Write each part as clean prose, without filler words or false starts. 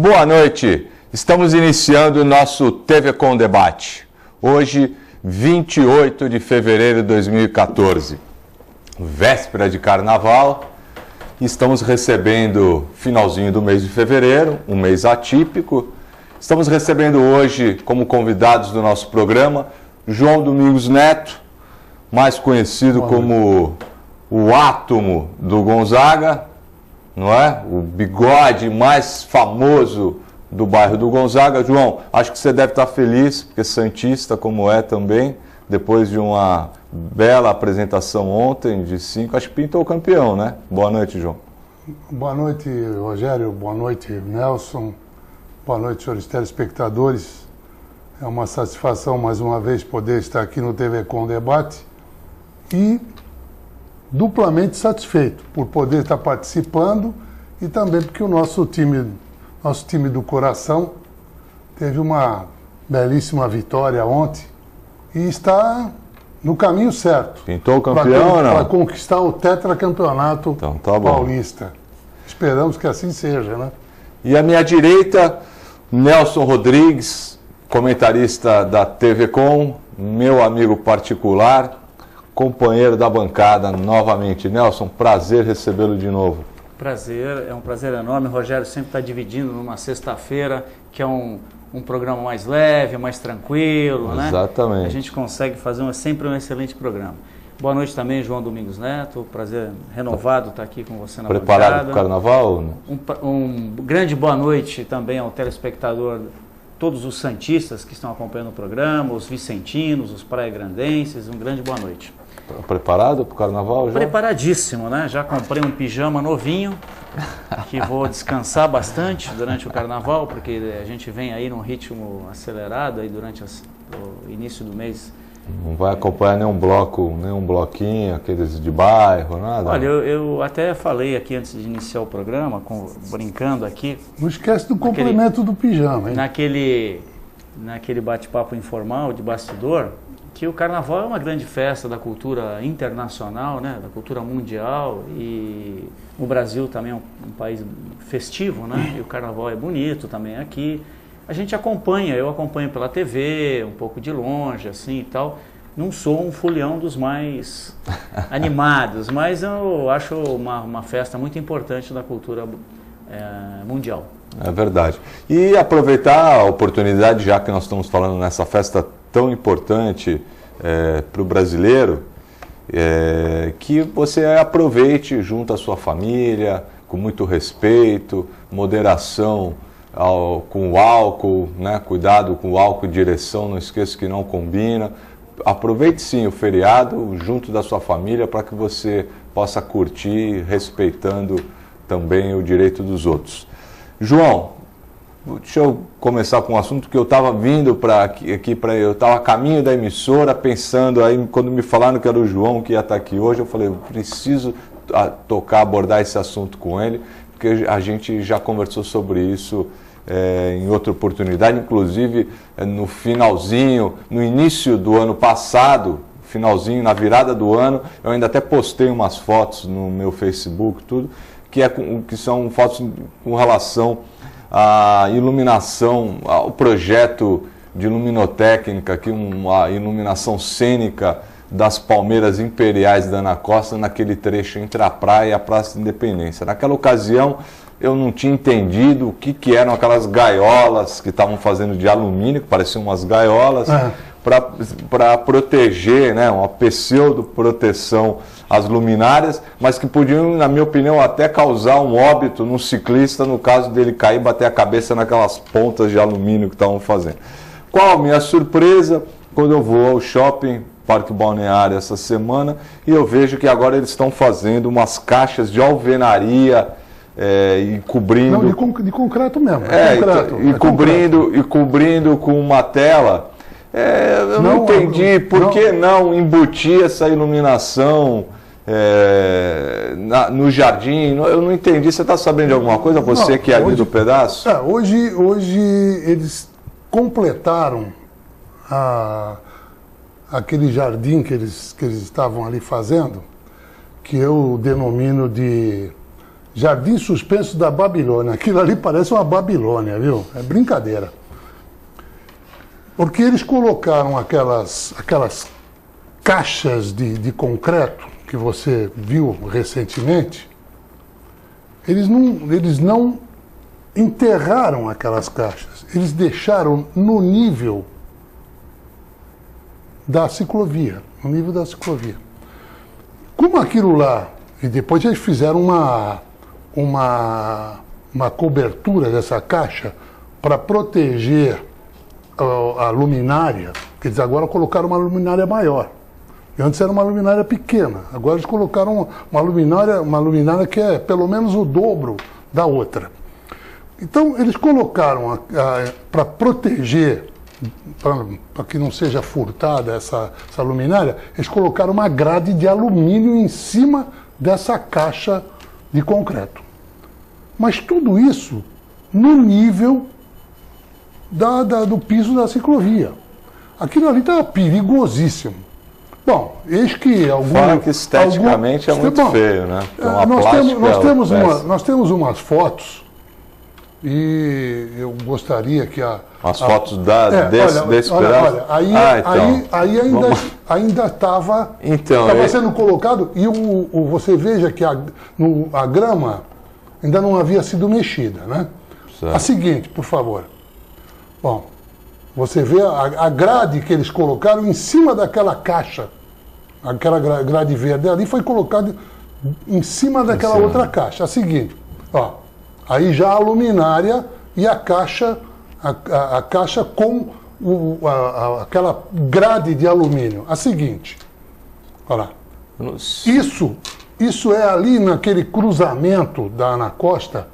Boa noite, estamos iniciando o nosso TV Com Debate. Hoje, 28 de fevereiro de 2014, véspera de carnaval, estamos recebendo finalzinho do mês de fevereiro, um mês atípico. Estamos recebendo hoje como convidados do nosso programa João Domingos Neto, mais conhecido como o átomo do Gonzaga, não é? O bigode mais famoso do bairro do Gonzaga. João, acho que você deve estar feliz, porque santista como é também, depois de uma bela apresentação ontem de 5, acho que pintou o campeão, né? Boa noite, João. Boa noite, Rogério. Boa noite, Nelson. Boa noite, senhores telespectadores. É uma satisfação, mais uma vez, poder estar aqui no TV Com Debate e duplamente satisfeito por poder estar participando e também porque o nosso time do coração teve uma belíssima vitória ontem e está no caminho certo. Pintou o campeão ou não? Para conquistar o tetracampeonato então, tá bom. Paulista. Esperamos que assim seja, né? E à minha direita, Nelson Rodrigues, comentarista da TV Com, meu amigo particular, companheiro da bancada novamente. Nelson, prazer recebê-lo de novo. Prazer, é um prazer enorme. O Rogério sempre está dividindo numa sexta-feira, que é um programa mais leve, mais tranquilo, né? Exatamente. A gente consegue fazer sempre um excelente programa. Boa noite também, João Domingos Neto. Prazer renovado estar aqui com você na bancada. Preparado para o carnaval? Um grande boa noite também ao telespectador, todos os santistas que estão acompanhando o programa, os vicentinos, os praia-grandenses. Um grande boa noite. Preparado para o carnaval, João? Preparadíssimo, né? Já comprei um pijama novinho, que vou descansar bastante durante o carnaval, porque a gente vem aí num ritmo acelerado aí durante o início do mês. Não vai acompanhar nenhum bloquinho, aqueles de bairro, nada? Olha, eu até falei aqui antes de iniciar o programa, brincando aqui. Não esquece do complemento do pijama, hein? Naquele bate-papo informal de bastidor, que o carnaval é uma grande festa da cultura internacional, né, da cultura mundial, e o Brasil também é um país festivo, né, e o carnaval é bonito também aqui. A gente acompanha, eu acompanho pela TV, um pouco de longe, assim e tal. Não sou um folião dos mais animados, mas eu acho uma festa muito importante da cultura mundial. É verdade. E aproveitar a oportunidade, já que nós estamos falando nessa festa tão importante para o brasileiro, que você aproveite junto à sua família, com muito respeito, moderação com o álcool, né? Cuidado com o álcool e direção, não esqueça que não combina. Aproveite sim o feriado junto da sua família para que você possa curtir, respeitando também o direito dos outros. João, deixa eu começar com um assunto que eu estava vindo eu estava a caminho da emissora, pensando, aí quando me falaram que era o João que ia estar aqui hoje, eu falei, eu preciso abordar esse assunto com ele, porque a gente já conversou sobre isso em outra oportunidade, inclusive no finalzinho, no início do ano passado, finalzinho, na virada do ano, eu ainda até postei umas fotos no meu Facebook, tudo, que são fotos com relação à iluminação, ao projeto de luminotécnica, aqui uma iluminação cênica das Palmeiras Imperiais da Ana Costa, naquele trecho entre a praia e a Praça da Independência. Naquela ocasião, eu não tinha entendido o que eram aquelas gaiolas que estavam fazendo de alumínio, que pareciam umas gaiolas, para proteger, né, uma pseudo-proteção às luminárias, mas que podiam, na minha opinião, até causar um óbito num ciclista, no caso dele cair e bater a cabeça naquelas pontas de alumínio que estavam fazendo. Qual a minha surpresa quando eu vou ao shopping Parque Balneário essa semana e eu vejo que agora eles estão fazendo umas caixas de alvenaria e cobrindo... Não, de concreto mesmo. Cobrindo com uma tela. Eu não entendi por que não embutir essa iluminação no jardim. Eu não entendi. Você está sabendo de alguma coisa? Você que é ali do pedaço? Hoje eles completaram aquele jardim que eles estavam ali fazendo, que eu denomino de Jardim Suspenso da Babilônia. Aquilo ali parece uma Babilônia, viu? É brincadeira. Porque eles colocaram aquelas caixas de concreto que você viu recentemente, eles não enterraram aquelas caixas, eles deixaram no nível da ciclovia, no nível da ciclovia. Como aquilo lá, e depois eles fizeram uma cobertura dessa caixa para proteger a luminária, quer dizer, agora colocaram uma luminária maior. E antes era uma luminária pequena, agora eles colocaram uma luminária que é pelo menos o dobro da outra. Então eles colocaram para proteger, para que não seja furtada essa luminária, eles colocaram uma grade de alumínio em cima dessa caixa de concreto. Mas tudo isso no nível do piso da ciclovia. Aquilo ali estava perigosíssimo. Bom, eis que fora que esteticamente é muito feio, né? Nós temos umas fotos e eu gostaria que as fotos desse pedaço? Olha, ainda estava sendo colocado e você veja que a grama ainda não havia sido mexida, né? Certo. A seguinte, por favor. Bom, você vê a grade que eles colocaram em cima daquela caixa, aquela grade verde ali foi colocada em cima daquela outra caixa. A seguinte, ó, aí já a luminária e a caixa com aquela grade de alumínio. A seguinte, olha lá, isso é ali naquele cruzamento da Ana Costa,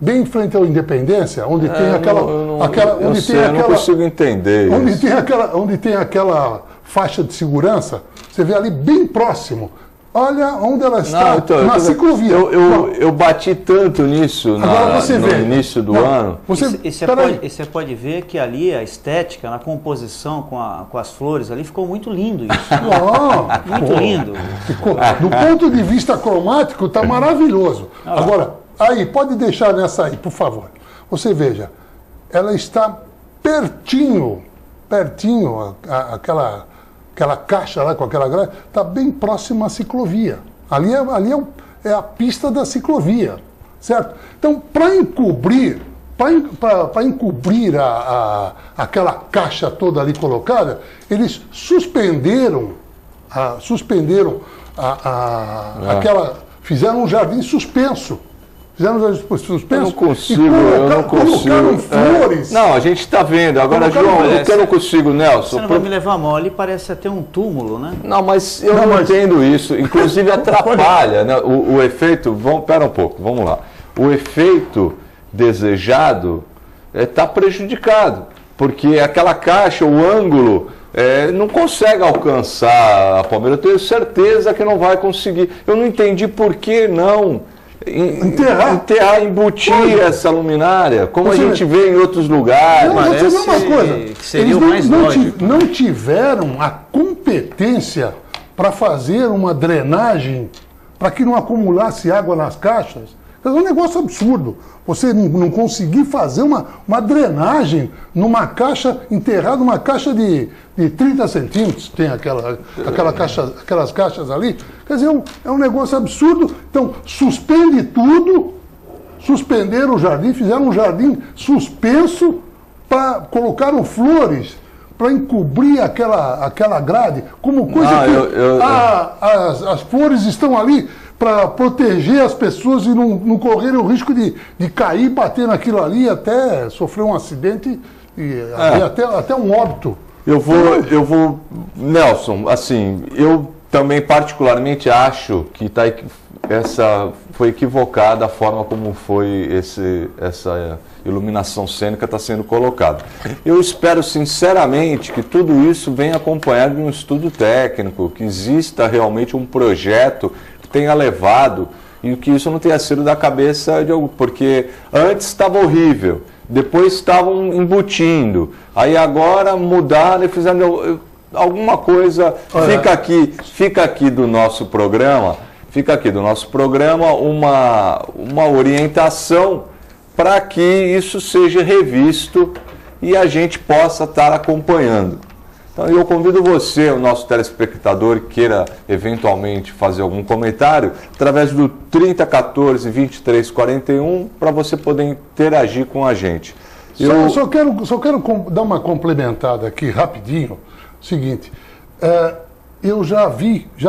bem em frente à Independência, onde tem eu não consigo entender onde tem aquela faixa de segurança, você vê ali bem próximo. Olha onde ela está, na ciclovia. Eu bati tanto nisso no início do ano. Você pode ver que ali a estética, na composição com as flores ali, ficou muito lindo isso. Muito lindo. Do ponto de vista cromático, está maravilhoso. Agora, aí, pode deixar nessa aí, por favor. Você veja, ela está pertinho, aquela caixa lá com aquela grade, está bem próxima à ciclovia. Ali é a pista da ciclovia, certo? Então, para encobrir aquela caixa toda ali colocada, eles suspenderam fizeram um jardim suspenso. Eu não consigo. Colocaram flores. Não, a gente está vendo. Agora, João, eu não consigo, Nelson. Você não vai me levar mal, ali parece até um túmulo, né? Não, mas eu não entendo isso. Inclusive atrapalha, né? O efeito. Pera um pouco, vamos lá. O efeito desejado está prejudicado. Porque aquela caixa, o ângulo, não consegue alcançar a palmeira. Eu tenho certeza que não vai conseguir. Eu não entendi por que não. Embutir essa luminária, como a gente vê em outros lugares. Parece uma coisa. Que seria o mais lógico. Não tiveram a competência para fazer uma drenagem para que não acumulasse água nas caixas. É um negócio absurdo. Você não conseguir fazer uma drenagem numa caixa, enterrada numa caixa de 30 centímetros, tem aquelas caixas ali. Quer dizer, é um negócio absurdo. Então, suspende tudo, suspenderam o jardim, fizeram um jardim suspenso, colocaram flores para encobrir aquela grade, como coisa as flores estão ali para proteger as pessoas e não correrem o risco de cair, bater naquilo ali, até sofrer um acidente e até um óbito. Eu vou, Nelson, assim, eu também particularmente acho que foi equivocada a forma como foi essa iluminação cênica está sendo colocada. Eu espero sinceramente que tudo isso venha acompanhado de um estudo técnico, que exista realmente um projeto tenha levado e que isso não tenha sido da cabeça de algum, porque antes estava horrível, depois estavam embutindo, aí agora mudaram e fizeram alguma coisa. Fica aqui do nosso programa fica aqui do nosso programa uma orientação para que isso seja revisto e a gente possa estar acompanhando. Então eu convido você, o nosso telespectador, que queira eventualmente fazer algum comentário, através do 3014-2341, para você poder interagir com a gente. Só quero dar uma complementada aqui rapidinho. Seguinte, eu já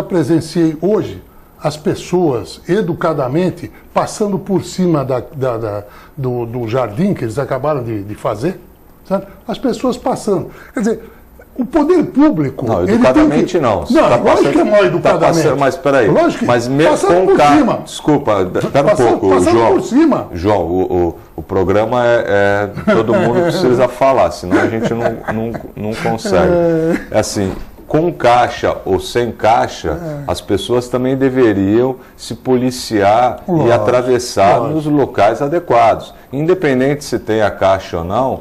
presenciei hoje as pessoas educadamente passando por cima do jardim que eles acabaram de fazer, sabe? As pessoas passando. Quer dizer, o poder público... Não, educadamente não. Não, lógico que é mal educadamente. Mas espera aí. Lógico que passando por cima. Desculpa, espera um pouco, João. Por cima. João, o programa todo mundo precisa falar, senão a gente não consegue. É assim, com caixa ou sem caixa, as pessoas também deveriam se policiar e atravessar nos locais adequados. Independente se tem a caixa ou não,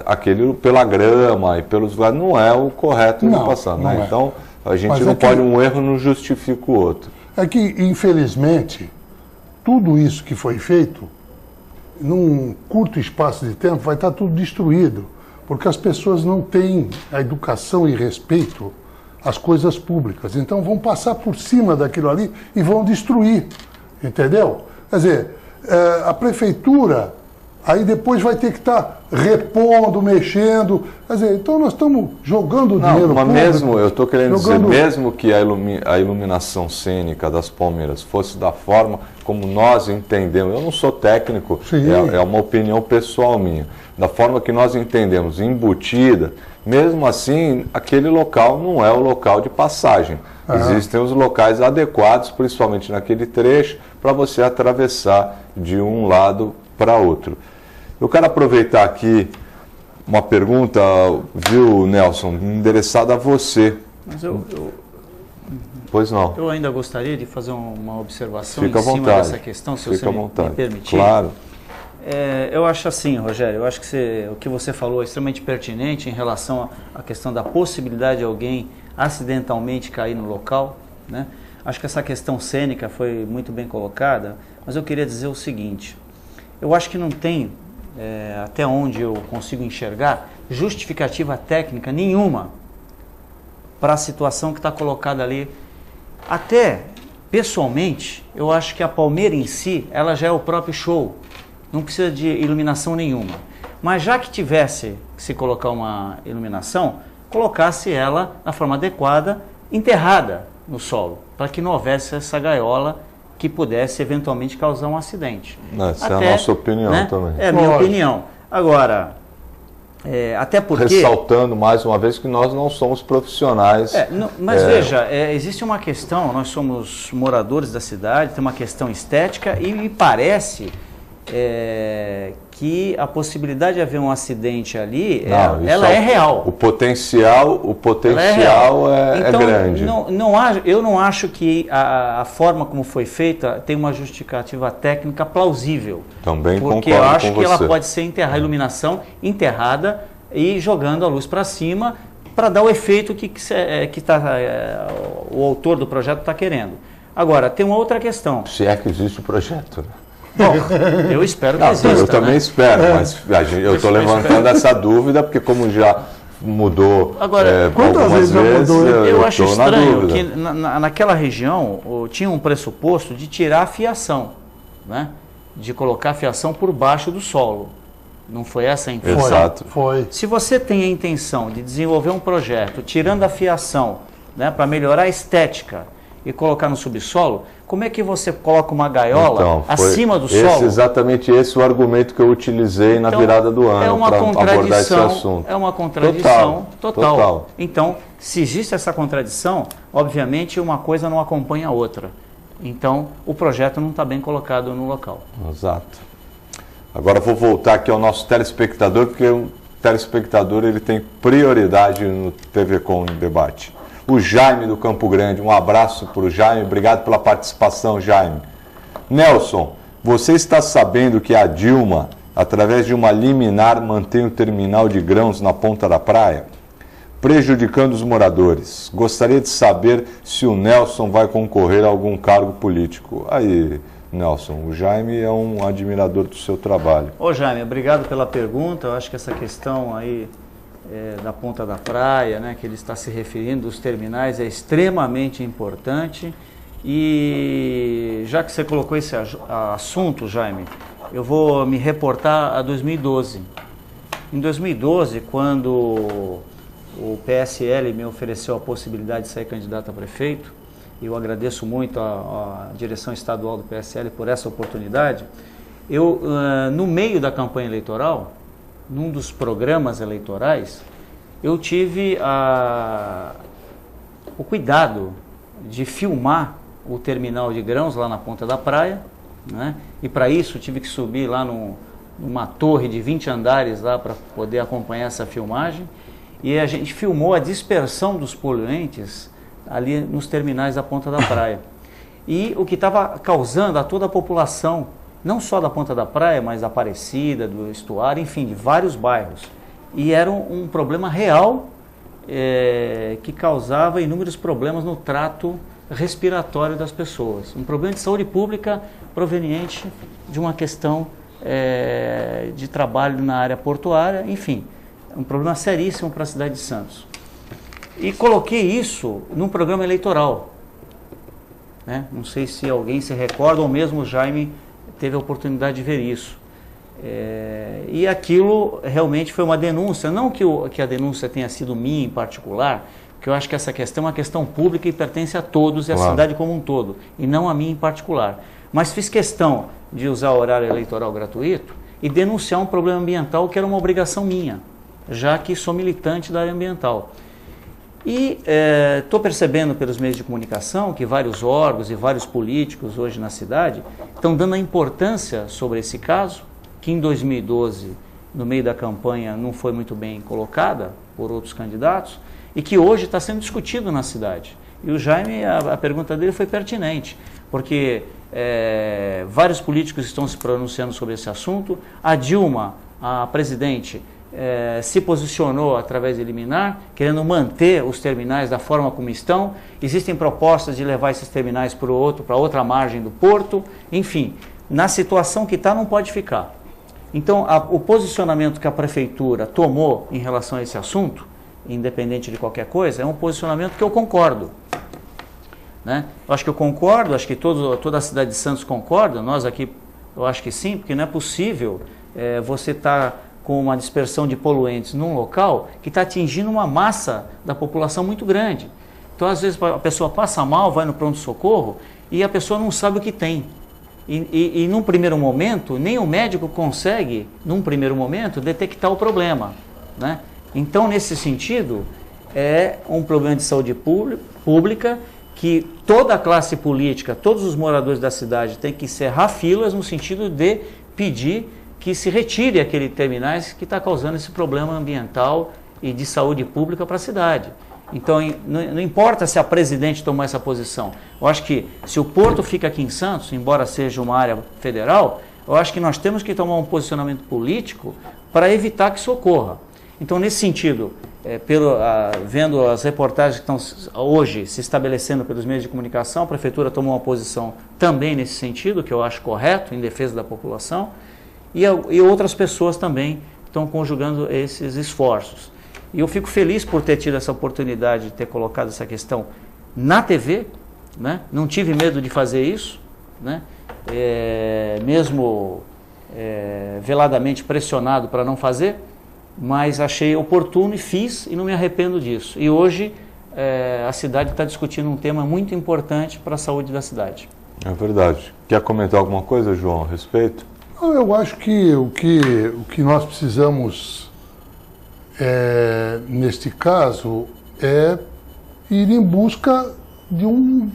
aquele pela grama e pelos lugares não é o correto de passar. Né? Então, a gente não pode, um erro não justifica o outro. É que, infelizmente, tudo isso que foi feito, num curto espaço de tempo, vai estar tudo destruído. Porque as pessoas não têm a educação e respeito às coisas públicas. Então vão passar por cima daquilo ali e vão destruir. Entendeu? Quer dizer, a prefeitura aí depois vai ter que estar repondo, mexendo. Quer dizer, então nós estamos jogando dinheiro público. Mesmo, eu estou querendo dizer, mesmo que a iluminação cênica das Palmeiras fosse da forma como nós entendemos, eu não sou técnico, é uma opinião pessoal minha, da forma que nós entendemos, embutida, mesmo assim, aquele local não é o local de passagem. Existem os locais adequados, principalmente naquele trecho, para você atravessar de um lado para outro. Eu quero aproveitar aqui uma pergunta, viu, Nelson, endereçada a você. Mas Pois não. Eu ainda gostaria de fazer uma observação Fica em cima vontade. dessa questão, se Fica você me permitir. Claro. Eu acho assim, Rogério, eu acho que o que você falou é extremamente pertinente em relação à questão da possibilidade de alguém acidentalmente cair no local, né? Acho que essa questão cênica foi muito bem colocada, mas eu queria dizer o seguinte, eu acho que não tem, até onde eu consigo enxergar, justificativa técnica nenhuma para a situação que está colocada ali. Até, pessoalmente, eu acho que a Palmeira em si, ela já é o próprio show. Não precisa de iluminação nenhuma. Mas já que tivesse que se colocar uma iluminação, colocasse ela na forma adequada, enterrada no solo, para que não houvesse essa gaiola que pudesse eventualmente causar um acidente. Essa é a nossa opinião, né? Também. É a minha opinião. Agora, até porque... Ressaltando mais uma vez que nós não somos profissionais. Mas veja, existe uma questão, nós somos moradores da cidade, tem uma questão estética e me parece que a possibilidade de haver um acidente ali, ela é real. O potencial é então, grande. Eu não acho que a forma como foi feita tem uma justificativa técnica plausível. Também concordo com você. Porque eu acho que ela pode ser enterrada, a iluminação enterrada e jogando a luz para cima para dar o efeito que o autor do projeto está querendo. Agora, tem uma outra questão. Se é que existe o projeto, né? Bom, eu espero que exista. Eu também espero, mas eu estou levantando essa dúvida, porque como já mudou algumas vezes, eu acho estranho que naquela região tinha um pressuposto de tirar a fiação, né? De colocar a fiação por baixo do solo. Não foi essa a intenção? Exato. Foi. Se você tem a intenção de desenvolver um projeto tirando a fiação, né, para melhorar a estética e colocar no subsolo, como é que você coloca uma gaiola acima do solo? Exatamente esse o argumento que eu utilizei na virada do ano para abordar esse assunto. É uma contradição total. Então, se existe essa contradição, obviamente uma coisa não acompanha a outra. Então, o projeto não está bem colocado no local. Exato. Agora vou voltar aqui ao nosso telespectador, porque o telespectador ele tem prioridade no TV Com Debate. O Jaime do Campo Grande, um abraço para o Jaime, obrigado pela participação, Jaime. Nelson, você está sabendo que a Dilma, através de uma liminar, mantém o terminal de grãos na ponta da praia? prejudicando os moradores. Gostaria de saber se o Nelson vai concorrer a algum cargo político. Aí, Nelson, o Jaime é um admirador do seu trabalho. Ô Jaime, obrigado pela pergunta. Eu acho que essa questão aí da ponta da praia, né, que ele está se referindo, dos terminais, é extremamente importante. E já que você colocou esse assunto, Jaime, eu vou me reportar a 2012. Em 2012, quando o PSL me ofereceu a possibilidade de ser candidato a prefeito, e eu agradeço muito a direção estadual do PSL por essa oportunidade, eu, no meio da campanha eleitoral, num dos programas eleitorais, eu tive o cuidado de filmar o terminal de grãos lá na ponta da praia, né? E para isso tive que subir lá numa torre de 20 andares lá para poder acompanhar essa filmagem, e a gente filmou a dispersão dos poluentes ali nos terminais da ponta da praia. E o que estava causando a toda a população, não só da ponta da praia, mas da Aparecida, do Estuário, enfim, de vários bairros. E era um problema real que causava inúmeros problemas no trato respiratório das pessoas. Um problema de saúde pública proveniente de uma questão de trabalho na área portuária, enfim, um problema seríssimo para a cidade de Santos. E coloquei isso num programa eleitoral, né? Não sei se alguém se recorda, ou mesmo o Jaime teve a oportunidade de ver isso. E aquilo realmente foi uma denúncia, não que a denúncia tenha sido minha em particular, porque eu acho que essa questão é uma questão pública e pertence a todos e à cidade como um todo, e não a mim em particular. Mas fiz questão de usar o horário eleitoral gratuito e denunciar um problema ambiental que era uma obrigação minha, já que sou militante da área ambiental. E estou percebendo pelos meios de comunicação que vários órgãos e vários políticos hoje na cidade estão dando a importância sobre esse caso, que em 2012, no meio da campanha, não foi muito bem colocada por outros candidatos, e que hoje está sendo discutido na cidade. E o Jaime, a pergunta dele foi pertinente, porque vários políticos estão se pronunciando sobre esse assunto. A Dilma, a presidente, se posicionou através de liminar, querendo manter os terminais da forma como estão. Existem propostas de levar esses terminais para outra margem do porto. Enfim, na situação que está, não pode ficar. Então, o posicionamento que a prefeitura tomou em relação a esse assunto, independente de qualquer coisa, é um posicionamento que eu concordo. Né? Eu acho que eu concordo, acho que toda a cidade de Santos concorda, nós aqui, eu acho que sim, porque não é possível você estar com uma dispersão de poluentes num local que está atingindo uma massa da população muito grande. Então, às vezes, a pessoa passa mal, vai no pronto-socorro e a pessoa não sabe o que tem. E num primeiro momento, nem o médico consegue, num primeiro momento, detectar o problema. Né? Então, nesse sentido, é um problema de saúde pública que toda a classe política, todos os moradores da cidade têm que encerrar filas no sentido de pedir que se retire aquele terminais que está causando esse problema ambiental e de saúde pública para a cidade. Então, não importa se a presidente tomou essa posição. Eu acho que se o porto fica aqui em Santos, embora seja uma área federal, eu acho que nós temos que tomar um posicionamento político para evitar que isso ocorra. Então, nesse sentido, vendo as reportagens que estão hoje se estabelecendo pelos meios de comunicação, a prefeitura tomou uma posição também nesse sentido, que eu acho correto, em defesa da população, e outras pessoas também estão conjugando esses esforços. E eu fico feliz por ter tido essa oportunidade de ter colocado essa questão na TV, né? Não tive medo de fazer isso, né? Mesmo veladamente pressionado para não fazer, mas achei oportuno e fiz e não me arrependo disso. E hoje a cidade está discutindo um tema muito importante para a saúde da cidade. É verdade. Quer comentar alguma coisa, João, a respeito? Eu acho que o que nós precisamos, neste caso, é ir em busca de um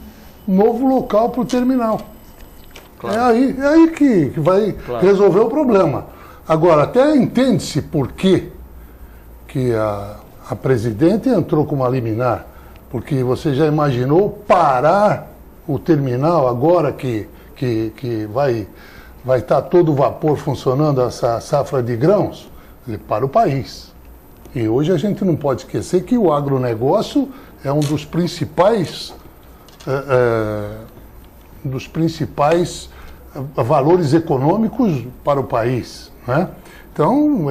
novo local para o terminal. Claro. É aí que vai resolver o problema. Agora, até entende-se por que a presidente entrou com uma liminar, porque você já imaginou parar o terminal agora que vai estar todo vapor funcionando essa safra de grãos para o país. E hoje a gente não pode esquecer que o agronegócio é um dos principais valores econômicos para o país, né? Então,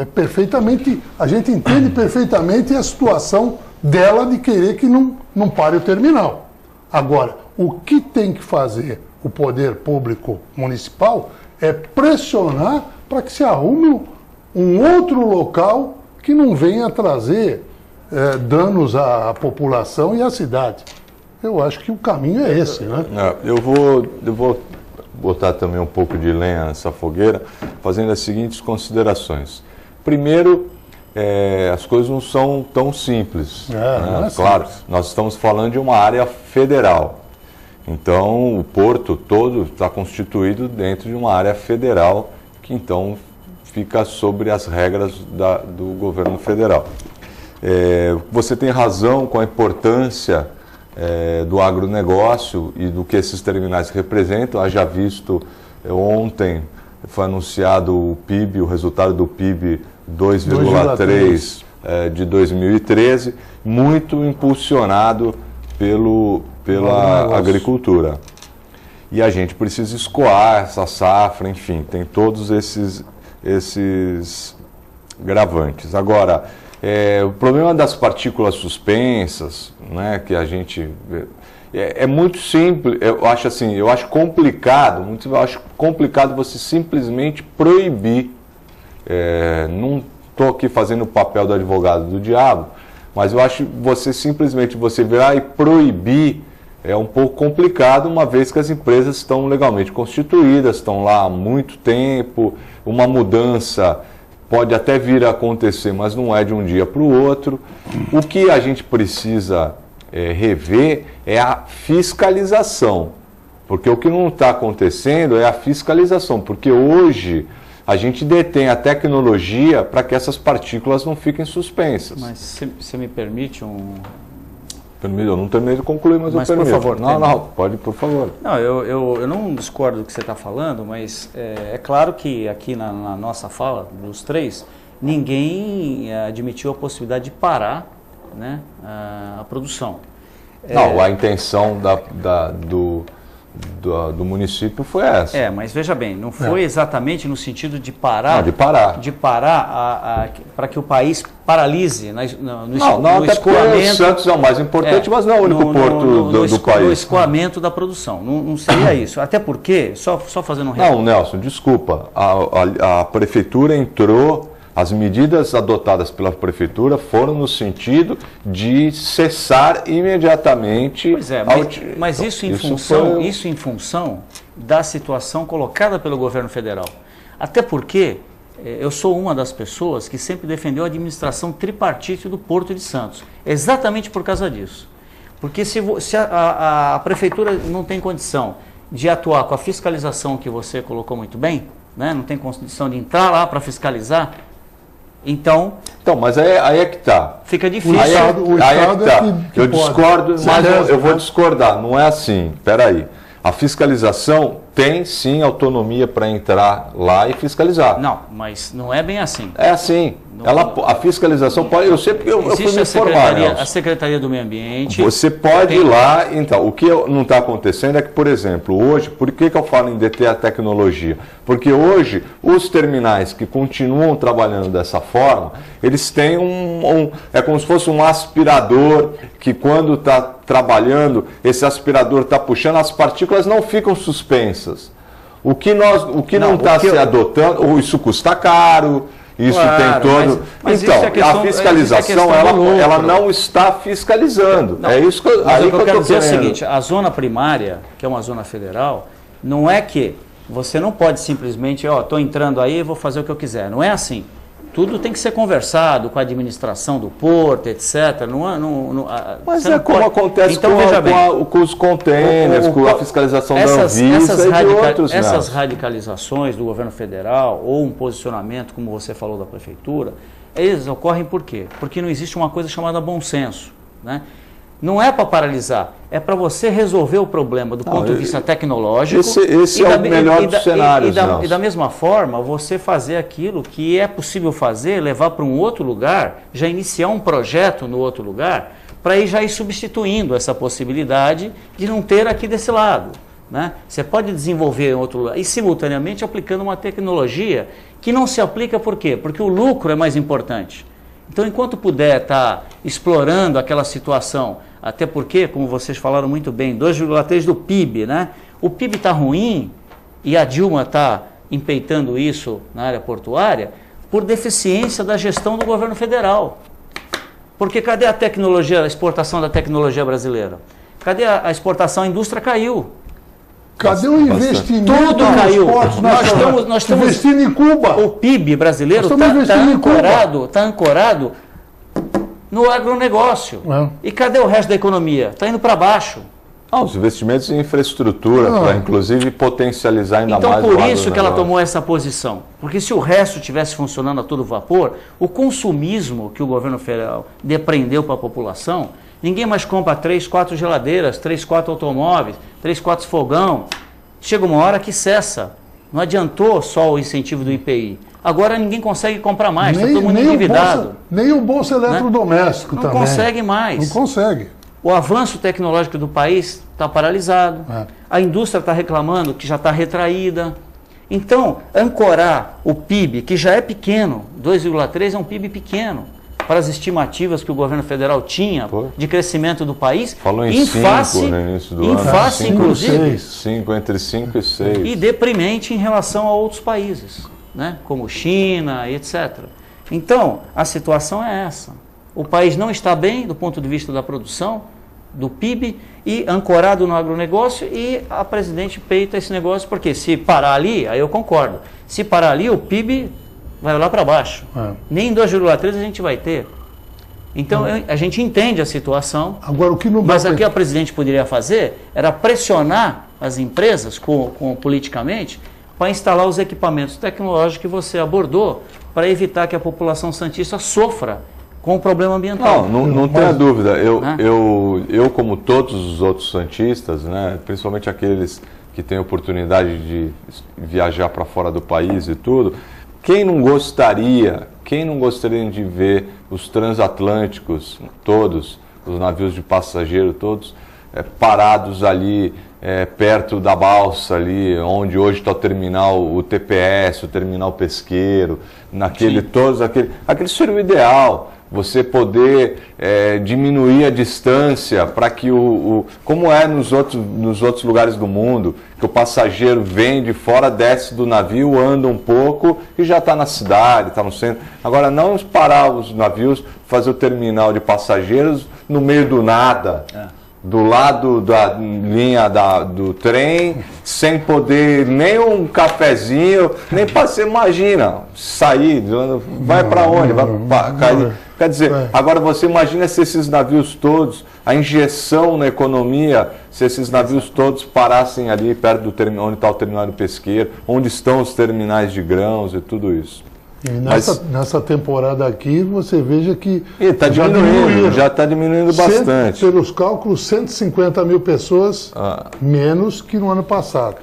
a gente entende perfeitamente a situação dela de querer que não pare o terminal. Agora, o que tem que fazer o poder público municipal é pressionar para que se arrume um outro local que não venha trazer danos à população e à cidade. Eu acho que o caminho é esse, né? Eu vou botar também um pouco de lenha nessa fogueira, fazendo as seguintes considerações. Primeiro, as coisas não são tão simples. Não é claro, simples. Nós estamos falando de uma área federal. Então, o porto todo está constituído dentro de uma área federal, que então fica sobre as regras do governo federal. Você tem razão com a importância do agronegócio e do que esses terminais representam. Haja visto, ontem foi anunciado o PIB, o resultado do PIB 2,3 de 2013, muito impulsionado pela agricultura. E a gente precisa escoar essa safra, enfim, tem todos esses gravantes. Agora, o problema das partículas suspensas, né, que a gente é muito simples. Eu acho complicado você simplesmente proibir. Não estou aqui fazendo o papel do advogado do diabo, mas eu acho que você virar e proibir é um pouco complicado, uma vez que as empresas estão legalmente constituídas, estão lá há muito tempo. Uma mudança pode até vir a acontecer, mas não é de um dia para o outro. O que a gente precisa rever é a fiscalização, porque o que não está acontecendo é a fiscalização, porque hoje a gente detém a tecnologia para que essas partículas não fiquem suspensas. Mas você me permite Eu não terminei de concluir, mas eu permito. Por favor. Não, pode, por favor. Não, eu não discordo do que você está falando, mas é claro que aqui na nossa fala, dos três, ninguém admitiu a possibilidade de parar, né, a produção. Não, a intenção do município foi essa. Mas veja bem, não foi exatamente no sentido de parar. Não, de parar. Para que o país paralise no até escoamento. O Santos é o mais importante, mas não é o único porto do país. No escoamento da produção. Não seria isso. Até porque, só fazendo um recado. Não, Nelson, desculpa. A prefeitura entrou. As medidas adotadas pela prefeitura foram no sentido de cessar imediatamente... Pois é, mas isso em função da situação colocada pelo governo federal. Até porque eu sou uma das pessoas que sempre defendeu a administração tripartite do Porto de Santos. Exatamente por causa disso. Porque se a prefeitura não tem condição de atuar com a fiscalização que você colocou muito bem, né, não tem condição de entrar lá para fiscalizar... Então, mas aí é que está. Fica difícil. Aí é que está. Eu discordo, mas eu vou discordar. Não é assim. Espera aí. A fiscalização tem sim autonomia para entrar lá e fiscalizar. Não, mas não é bem assim. É assim. A fiscalização pode... Eu sei porque eu fui me informar. A Secretaria do Meio Ambiente... Você pode ir lá... Então, o que não está acontecendo é que, por exemplo, hoje... Por que eu falo em deter a tecnologia? Porque hoje, os terminais que continuam trabalhando dessa forma, eles têm é como se fosse um aspirador que, quando está trabalhando, esse aspirador está puxando, as partículas não ficam suspensas. O que não está se adotando... Isso custa caro... Isso claro, tem todo... Mas então, a fiscalização, ela não está fiscalizando. Não, é isso que eu quero dizer. É o seguinte, a zona primária, que é uma zona federal, não é que você não pode simplesmente, estou entrando aí e vou fazer o que eu quiser. Não é assim. Tudo tem que ser conversado com a administração do porto, etc. Mas como acontece então, com os contêineres, com a fiscalização da Anvisa e de outros. Essas radicalizações do governo federal, ou um posicionamento, como você falou, da prefeitura, eles ocorrem por quê? Porque não existe uma coisa chamada bom senso, né? Não é para paralisar, é para você resolver o problema do ponto de vista tecnológico. Esse é o melhor dos cenários. E da mesma forma, você fazer aquilo que é possível fazer, levar para um outro lugar, já iniciar um projeto no outro lugar, para ir já ir substituindo essa possibilidade de não ter aqui desse lado. Né? Você pode desenvolver em outro lugar e simultaneamente aplicando uma tecnologia que não se aplica por quê? Porque o lucro é mais importante. Então, enquanto puder estar explorando aquela situação, até porque, como vocês falaram muito bem, 2,3 do PIB, né? O PIB está ruim e a Dilma está empeitando isso na área portuária por deficiência da gestão do governo federal. Porque cadê a tecnologia, a exportação da tecnologia brasileira? Cadê a exportação? A indústria caiu. Cadê o investimento? Tudo caiu. Nós estamos investindo em Cuba. O PIB brasileiro está ancorado no agronegócio. E cadê o resto da economia? Está indo para baixo. Os investimentos em infraestrutura, para inclusive potencializar ainda mais o agronegócio. Então, por isso que ela tomou essa posição. Porque se o resto estivesse funcionando a todo vapor, o consumismo que o governo federal depreendeu para a população, ninguém mais compra 3, 4 geladeiras, 3, 4 automóveis, 3, 4 fogão. Chega uma hora que cessa. Não adiantou só o incentivo do IPI. Agora ninguém consegue comprar mais, está todo mundo endividado. Nem o bolso eletrodoméstico também. Não consegue mais. Não consegue. O avanço tecnológico do país está paralisado. A indústria está reclamando que já está retraída. Então, ancorar o PIB, que já é pequeno, 2,3 é um PIB pequeno, para as estimativas que o governo federal tinha de crescimento do país. Falou em 5 no início do ano. Em face, inclusive. 5, entre 5 e 6. E deprimente em relação a outros países, né? Como China, etc. Então, a situação é essa. O país não está bem do ponto de vista da produção, do PIB, e ancorado no agronegócio, e a presidente peita esse negócio, porque se parar ali, aí eu concordo, se parar ali o PIB vai lá para baixo. Nem 2,3 a gente vai ter. Então a gente entende a situação. Agora, o que não mas o que a presidente poderia fazer era pressionar as empresas politicamente para instalar os equipamentos tecnológicos que você abordou, para evitar que a população santista sofra com o problema ambiental. Não tenha dúvida. Eu, como todos os outros santistas, né, principalmente aqueles que têm oportunidade de viajar para fora do país e tudo, quem não gostaria de ver os transatlânticos todos, os navios de passageiro todos, parados ali perto da balsa ali, onde hoje está o terminal, o TPS, o terminal pesqueiro, aquele seria o ideal. Você poder diminuir a distância para que como é nos outros lugares do mundo, que o passageiro vem de fora, desce do navio, anda um pouco e já está na cidade, está no centro. Agora, não parar os navios, fazer o terminal de passageiros no meio do nada. Do lado da linha do trem, sem poder nem um cafezinho, nem para você imagina, sair, vai para onde? Quer dizer, agora você imagina se esses navios todos, a injeção na economia, se esses navios todos parassem ali perto do terminal, onde está o terminal do pesqueiro, onde estão os terminais de grãos e tudo isso. E nessa temporada aqui, você veja que está diminuindo, já está diminuindo bastante. Pelos cálculos, 150 mil pessoas menos que no ano passado.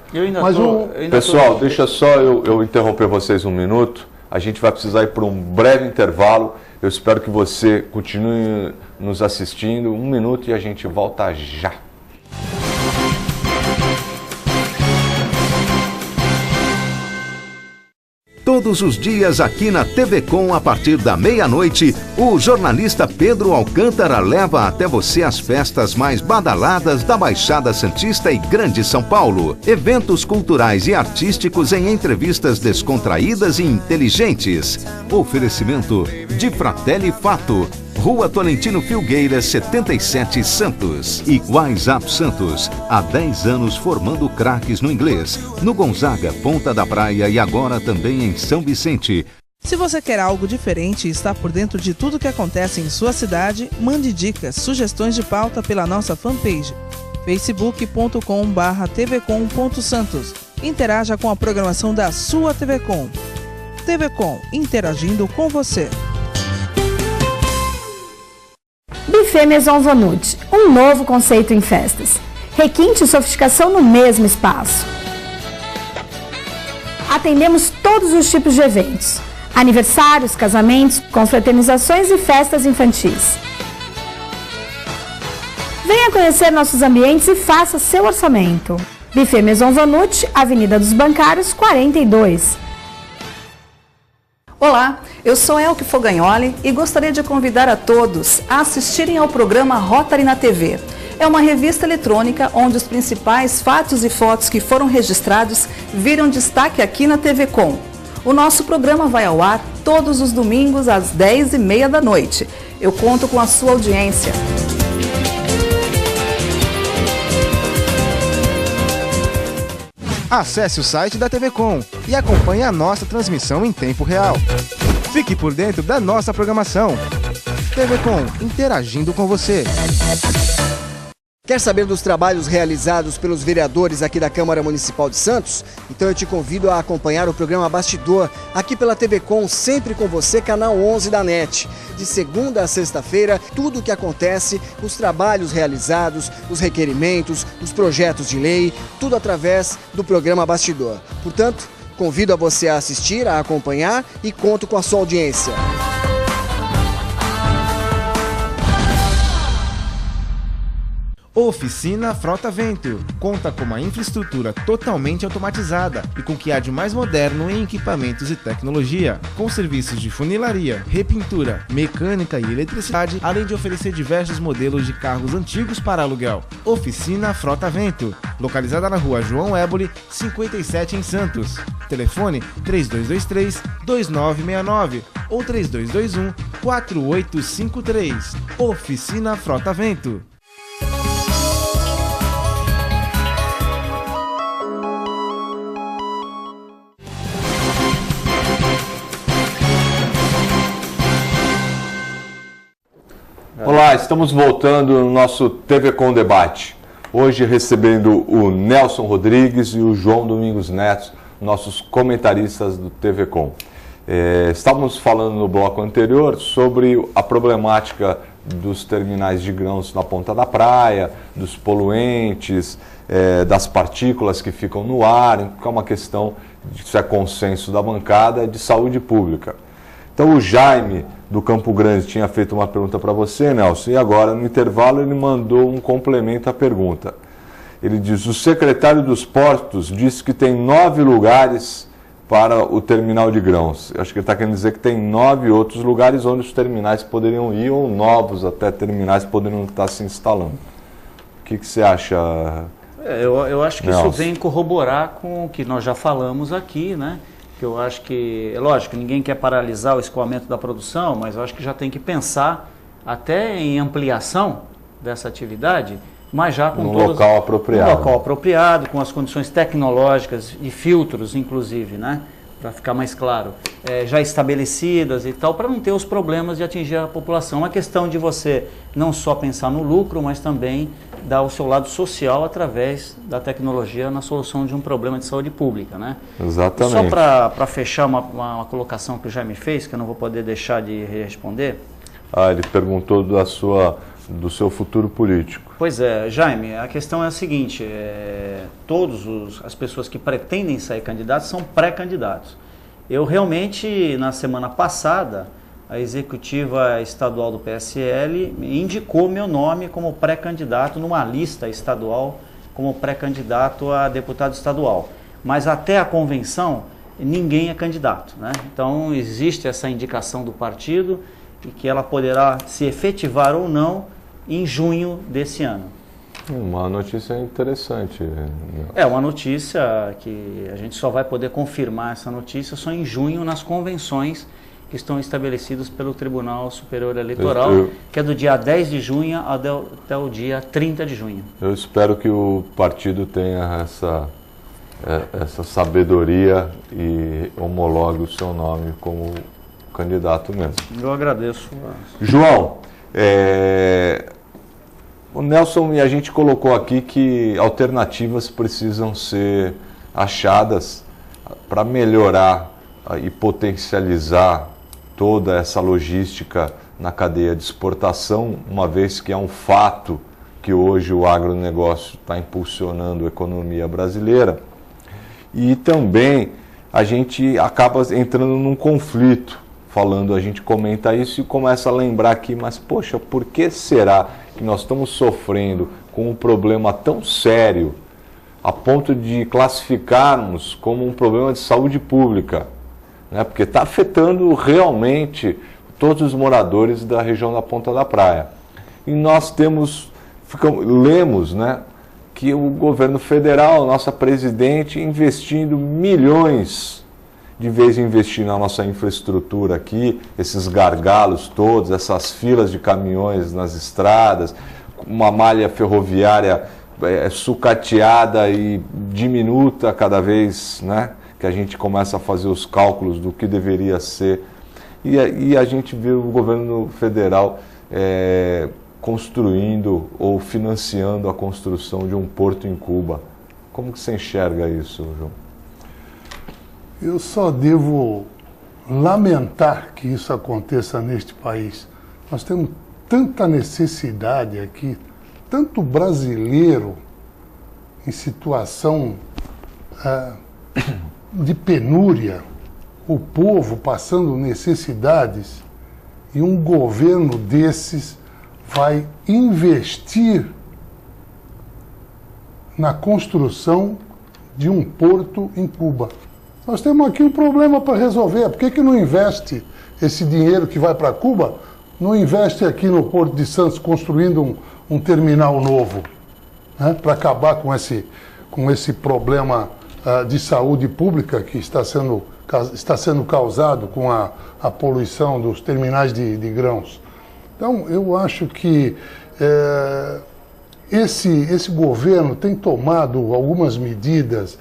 Pessoal, deixa só eu interromper vocês um minuto. A gente vai precisar ir para um breve intervalo. Eu espero que você continue nos assistindo. 1 minuto e a gente volta já. Todos os dias aqui na TV Com, a partir da meia-noite, o jornalista Pedro Alcântara leva até você as festas mais badaladas da Baixada Santista e Grande São Paulo. Eventos culturais e artísticos em entrevistas descontraídas e inteligentes. Oferecimento de Fratelli Fato. Rua Tolentino Filgueiras, 77, Santos. E WhatsApp Santos, há 10 anos formando craques no inglês, no Gonzaga, Ponta da Praia e agora também em São Vicente. Se você quer algo diferente e está por dentro de tudo que acontece em sua cidade, mande dicas, sugestões de pauta pela nossa fanpage, facebook.com/tvcom.santos. Interaja com a programação da sua TV Com. TV Com, interagindo com você. Buffet Maison Vonut, um novo conceito em festas. Requinte e sofisticação no mesmo espaço. Atendemos todos os tipos de eventos: aniversários, casamentos, confraternizações e festas infantis. Venha conhecer nossos ambientes e faça seu orçamento. Buffet Maison Vonut, Avenida dos Bancários, 42. Olá, eu sou Elke Fogagnoli e gostaria de convidar a todos a assistirem ao programa Rotary na TV. É uma revista eletrônica onde os principais fatos e fotos que foram registrados viram destaque aqui na TV Com. O nosso programa vai ao ar todos os domingos às 10h30 da noite. Eu conto com a sua audiência. Acesse o site da TV Com e acompanhe a nossa transmissão em tempo real. Fique por dentro da nossa programação. TV Com, interagindo com você. Quer saber dos trabalhos realizados pelos vereadores aqui da Câmara Municipal de Santos? Então eu te convido a acompanhar o programa Bastidor, aqui pela TV Com, sempre com você, canal 11 da NET. De segunda a sexta-feira, tudo o que acontece, os trabalhos realizados, os requerimentos, os projetos de lei, tudo através do programa Bastidor. Portanto, convido a você a assistir, a acompanhar e conto com a sua audiência. Oficina Frota Vento conta com uma infraestrutura totalmente automatizada e com o que há de mais moderno em equipamentos e tecnologia, com serviços de funilaria, repintura, mecânica e eletricidade, além de oferecer diversos modelos de carros antigos para aluguel. Oficina Frota Vento, localizada na rua João Éboli, 57 em Santos. Telefone 3223-2969 ou 3221-4853. Oficina Frota Vento. Olá, estamos voltando no nosso TV Com Debate. Hoje recebendo o Nelson Rodrigues e o João Domingos Neto, nossos comentaristas do TV Com. Estávamos falando no bloco anterior sobre a problemática dos terminais de grãos na ponta da praia, dos poluentes, das partículas que ficam no ar, que é uma questão, isso é consenso da bancada, de saúde pública. Então o Jaime do Campo Grande tinha feito uma pergunta para você, Nelson, e agora no intervalo ele mandou um complemento à pergunta. Ele diz: o secretário dos Portos disse que tem 9 lugares para o terminal de grãos. Eu acho que ele está querendo dizer que tem 9 outros lugares onde os terminais poderiam ir, ou novos até terminais poderiam estar se instalando. O que você acha? Eu acho que Nelson, isso vem corroborar com o que nós já falamos aqui, né? Que eu acho que, é lógico, ninguém quer paralisar o escoamento da produção, mas eu acho que já tem que pensar até em ampliação dessa atividade, mas já com local apropriado. Um local apropriado, com as condições tecnológicas e filtros, inclusive, né? Para ficar mais claro, já estabelecidas e tal, para não ter os problemas de atingir a população. Uma questão de você não só pensar no lucro, mas também dar o seu lado social através da tecnologia na solução de um problema de saúde pública, né? Exatamente. Só para fechar uma colocação que o Jaime fez, que eu não vou poder deixar de responder. Ele perguntou do seu futuro político. Pois é, Jaime, a questão é a seguinte, as pessoas que pretendem sair candidatos são pré-candidatos. Eu realmente, na semana passada, a executiva estadual do PSL indicou meu nome como pré-candidato numa lista estadual, como pré-candidato a deputado estadual. Mas até a convenção, ninguém é candidato, né? Então, existe essa indicação do partido e que ela poderá se efetivar ou não em junho desse ano. Uma notícia interessante. É uma notícia que a gente só vai poder confirmar essa notícia só em junho nas convenções que estão estabelecidas pelo Tribunal Superior Eleitoral, que é do dia 10 de junho até o dia 30 de junho. Eu espero que o partido tenha essa sabedoria e homologue o seu nome como candidato mesmo. Eu agradeço. João, o Nelson e a gente colocou aqui que alternativas precisam ser achadas para melhorar e potencializar toda essa logística na cadeia de exportação, uma vez que é um fato que hoje o agronegócio está impulsionando a economia brasileira. E também a gente acaba entrando num conflito, a gente comenta isso e começa a lembrar aqui, mas poxa, por que será que nós estamos sofrendo com um problema tão sério a ponto de classificarmos como um problema de saúde pública, né? Porque está afetando realmente todos os moradores da região da Ponta da Praia. E nós lemos, né, que o governo federal, nossa presidente, investindo milhões, de vez em investir na nossa infraestrutura aqui, esses gargalos todos, essas filas de caminhões nas estradas, uma malha ferroviária sucateada e diminuta cada vez, né, que a gente começa a fazer os cálculos do que deveria ser. E a gente vê o governo federal construindo ou financiando a construção de um porto em Cuba. Como que você enxerga isso, João? Eu só devo lamentar que isso aconteça neste país. Nós temos tanta necessidade aqui, tanto brasileiro em situação de penúria, o povo passando necessidades, e um governo desses vai investir na construção de um porto em Cuba. Nós temos aqui um problema para resolver. Por que não investe esse dinheiro que vai para Cuba, não investe aqui no Porto de Santos construindo um terminal novo, né, para acabar com esse problema de saúde pública que está sendo causado com a poluição dos terminais de grãos. Então, eu acho que esse governo tem tomado algumas medidas,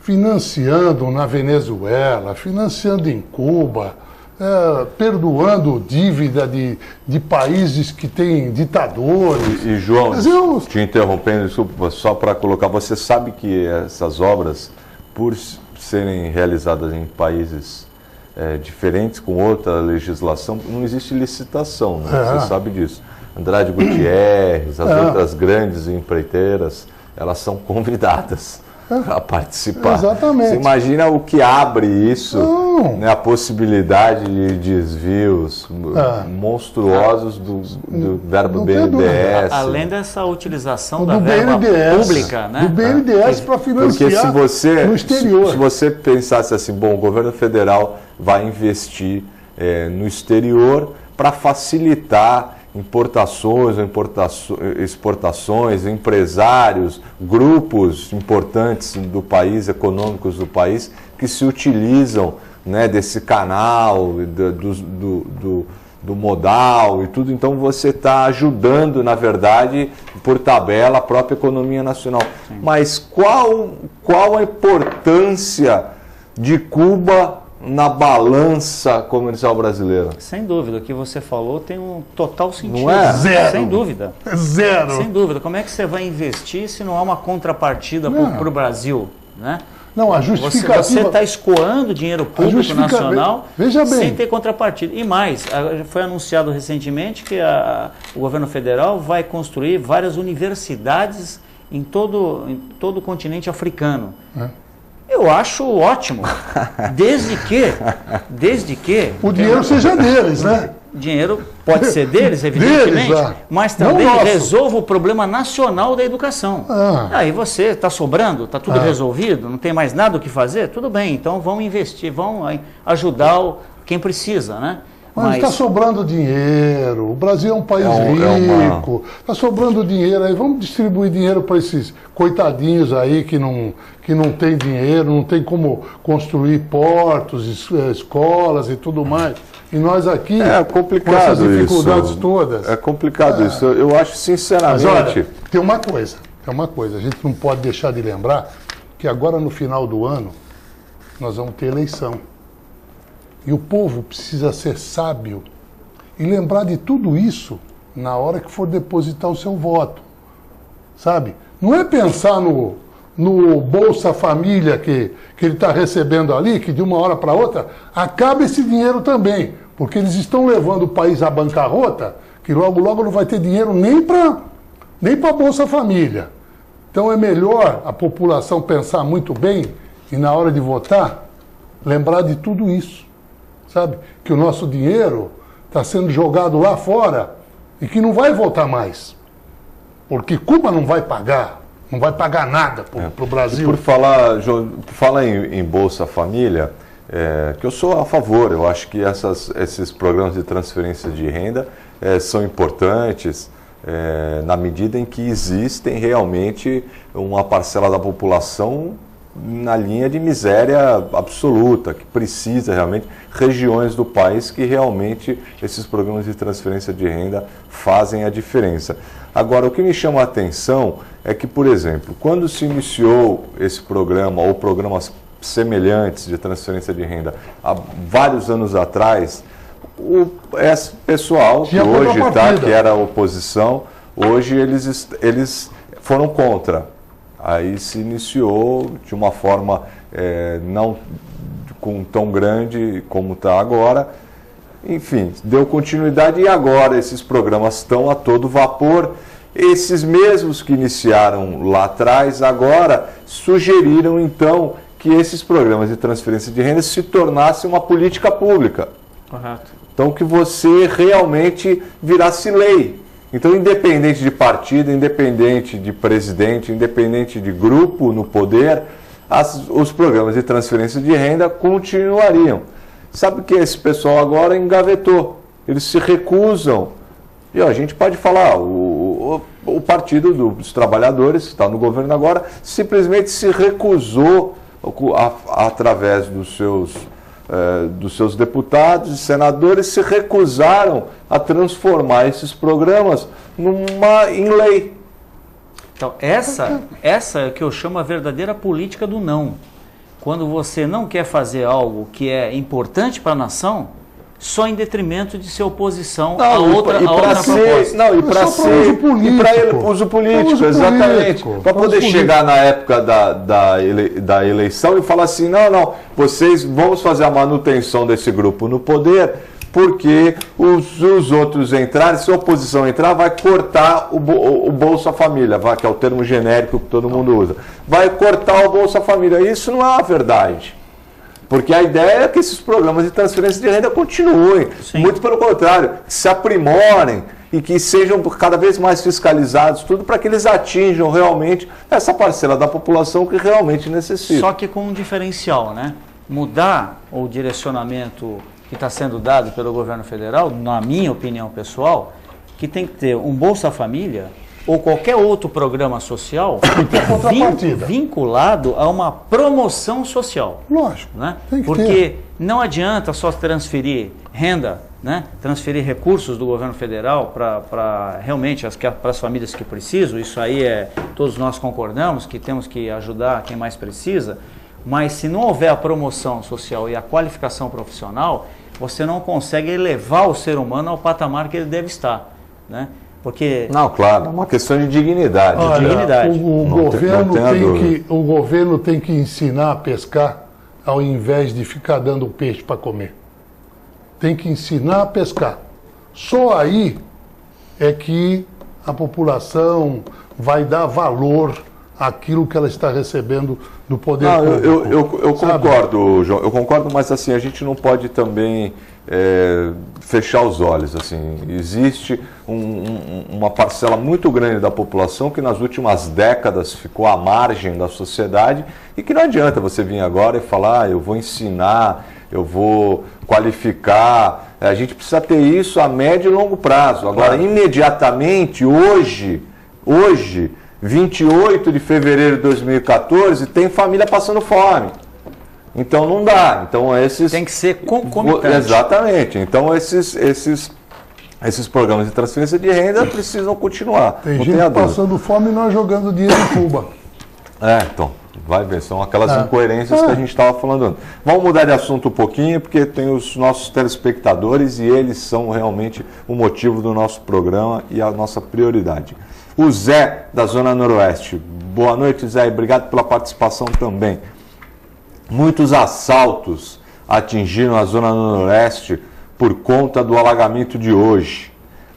financiando na Venezuela, financiando em Cuba, perdoando dívida de países que têm ditadores. E João, te interrompendo, desculpa, só para colocar, você sabe que essas obras, por serem realizadas em países diferentes, com outra legislação, não existe licitação, né? Você sabe disso. Andrade Gutierrez, as outras grandes empreiteiras, elas são convidadas a participar. Exatamente. Você imagina o que abre isso, né, a possibilidade de desvios monstruosos do verbo BNDES. Além dessa utilização da verba pública, né? Do BNDES para financiar no exterior. Se você pensasse assim, bom, o governo federal vai investir no exterior para facilitar importações, exportações, empresários, grupos importantes do país, econômicos do país, que se utilizam, né, desse canal, do modal e tudo. Então você está ajudando, na verdade, por tabela, a própria economia nacional. Sim. Mas qual a importância de Cuba na balança comercial brasileira? Sem dúvida, o que você falou tem um total sentido. Não é? Zero. Sem dúvida. Zero. Sem dúvida. Como é que você vai investir se não há uma contrapartida para o Brasil, né? Não, a justificativa... Você está escoando dinheiro público nacional sem ter contrapartida. E mais, foi anunciado recentemente que o governo federal vai construir várias universidades em todo o continente africano. Eu acho ótimo, desde que o dinheiro seja deles, né? Dinheiro pode ser deles, evidentemente, mas também resolva o problema nacional da educação. Aí você está sobrando, está tudo resolvido, não tem mais nada o que fazer, tudo bem, então vão investir, vão ajudar quem precisa, né? Mas está sobrando dinheiro, o Brasil é um país rico, está sobrando dinheiro, aí vamos distribuir dinheiro para esses coitadinhos aí que não tem dinheiro, não tem como construir portos, escolas e tudo mais. E nós aqui, complicado com essas dificuldades todas. É complicado isso, eu acho sinceramente... Mas olha, tem uma coisa, a gente não pode deixar de lembrar que agora no final do ano nós vamos ter eleição. E o povo precisa ser sábio e lembrar de tudo isso na hora que for depositar o seu voto, sabe? Não é pensar no Bolsa Família que ele está recebendo ali, que de uma hora para outra acaba esse dinheiro também. Porque eles estão levando o país à bancarrota, que logo, logo não vai ter dinheiro nem para Bolsa Família. Então é melhor a população pensar muito bem e na hora de votar, lembrar de tudo isso, sabe? Que o nosso dinheiro está sendo jogado lá fora e que não vai voltar mais. Porque Cuba não vai pagar nada para o Brasil. Por falar em Bolsa Família, que eu sou a favor, eu acho que esses programas de transferência de renda são importantes na medida em que existem realmente uma parcela da população na linha de miséria absoluta, que precisa realmente, regiões do país que realmente esses programas de transferência de renda fazem a diferença. Agora, o que me chama a atenção é que, por exemplo, quando se iniciou esse programa ou programas semelhantes de transferência de renda há vários anos atrás, esse pessoal que hoje que era a oposição, hoje eles foram contra. Aí se iniciou de uma forma não tão grande como está agora. Enfim, deu continuidade e agora esses programas estão a todo vapor. Esses mesmos que iniciaram lá atrás, agora sugeriram então que esses programas de transferência de renda se tornassem uma política pública. Correto. Então que você realmente virasse lei. Então, independente de partido, independente de presidente, independente de grupo no poder, os programas de transferência de renda continuariam. Sabe que esse pessoal agora engavetou, eles se recusam. E a gente pode falar, o Partido dos Trabalhadores, que está no governo agora, simplesmente se recusou, através dos seus deputados e senadores, se recusaram a transformar esses programas em lei. Então, essa é o que eu chamo a verdadeira política do não. Quando você não quer fazer algo que é importante para a nação, só em detrimento de ser oposição a outra proposta. Não, e para uso político, exatamente. Para poder chegar na época da eleição e falar assim, não, vamos fazer a manutenção desse grupo no poder, porque os outros entrarem, se a oposição entrar, vai cortar o Bolsa Família, que é o termo genérico que todo mundo usa. Vai cortar o Bolsa Família. Isso não é a verdade. Porque a ideia é que esses programas de transferência de renda continuem. Sim. Muito pelo contrário, se aprimorem e que sejam cada vez mais fiscalizados, tudo para que eles atinjam realmente essa parcela da população que realmente necessita. Só que com um diferencial, né? Mudar o direcionamento que está sendo dado pelo governo federal, na minha opinião pessoal, que tem que ter um Bolsa Família ou qualquer outro programa social vinculado a uma promoção social. Lógico. Né? Porque não adianta só transferir renda, né? Transferir recursos do governo federal para realmente para as famílias que precisam. Isso aí todos nós concordamos que temos que ajudar quem mais precisa, mas se não houver a promoção social e a qualificação profissional, você não consegue elevar o ser humano ao patamar que ele deve estar, né? Porque... Não, claro, é uma questão de dignidade. Olha, o governo tem que ensinar a pescar ao invés de ficar dando peixe para comer. Tem que ensinar a pescar. Só aí é que a população vai dar valor àquilo que ela está recebendo do poder público. Eu concordo, João, eu concordo, mas assim, a gente não pode também fechar os olhos. Assim, existe uma parcela muito grande da população que nas últimas décadas ficou à margem da sociedade e que não adianta você vir agora e falar, eu vou ensinar, eu vou qualificar. A gente precisa ter isso a médio e longo prazo. Agora, imediatamente, hoje, 28 de fevereiro de 2014, tem família passando fome. Então não dá. Então tem que ser concomitante. Exatamente. Então esses programas de transferência de renda precisam continuar. Tem gente passando fome e nós jogando dinheiro em Cuba. Então, vai ver, são aquelas incoerências que a gente estava falando antes. Vamos mudar de assunto um pouquinho, porque tem os nossos telespectadores e eles são realmente o motivo do nosso programa e a nossa prioridade. O Zé, da Zona Noroeste. Boa noite, Zé, e obrigado pela participação também. Muitos assaltos atingiram a Zona Noroeste por conta do alagamento de hoje.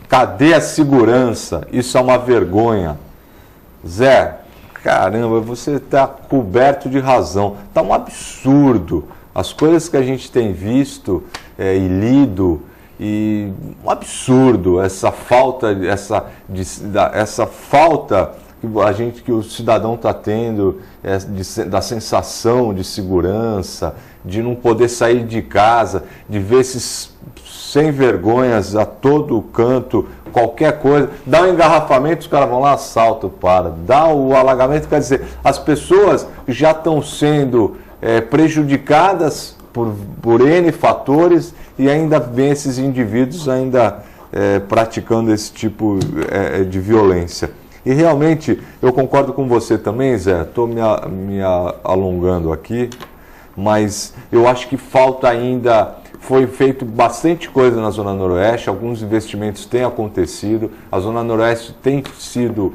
Cadê a segurança? Isso é uma vergonha. Zé, caramba, você está coberto de razão. Está um absurdo. As coisas que a gente tem visto e lido, e um absurdo essa falta, essa falta que o cidadão está tendo, da sensação de segurança, de não poder sair de casa, de ver esses sem vergonhas a todo canto, qualquer coisa, dá um engarrafamento, os caras vão lá, assaltam, dá o alagamento, quer dizer, as pessoas já estão sendo prejudicadas por N fatores e ainda vem esses indivíduos ainda praticando esse tipo de violência. E realmente, eu concordo com você também, Zé, estou me alongando aqui, mas eu acho que falta ainda, foi feito bastante coisa na Zona Noroeste, alguns investimentos têm acontecido, a Zona Noroeste tem sido,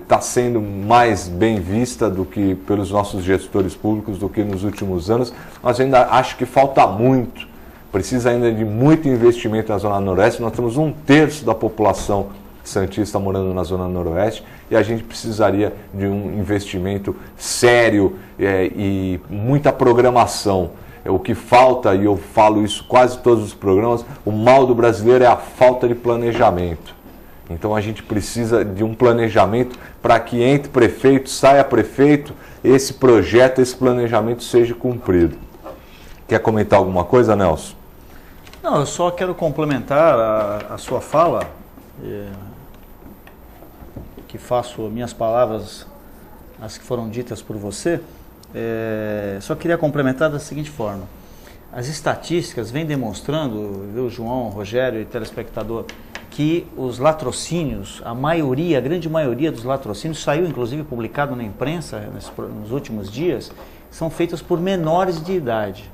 está sendo mais bem vista do que pelos nossos gestores públicos do que nos últimos anos, mas ainda acho que falta muito, precisa ainda de muito investimento na Zona Noroeste, nós temos 1/3 da população santista morando na Zona Noroeste e a gente precisaria de um investimento sério e muita programação. O que falta, e eu falo isso quase todos os programas, o mal do brasileiro é a falta de planejamento. Então a gente precisa de um planejamento para que entre prefeito, saia prefeito, esse projeto, esse planejamento seja cumprido. Quer comentar alguma coisa, Nelson? Não, eu só quero complementar a sua fala, que faço minhas palavras, as que foram ditas por você. Só queria complementar da seguinte forma: as estatísticas vêm demonstrando, viu, João, Rogério e telespectador, que os latrocínios, a grande maioria dos latrocínios, saiu inclusive publicado na imprensa nos últimos dias, são feitos por menores de idade,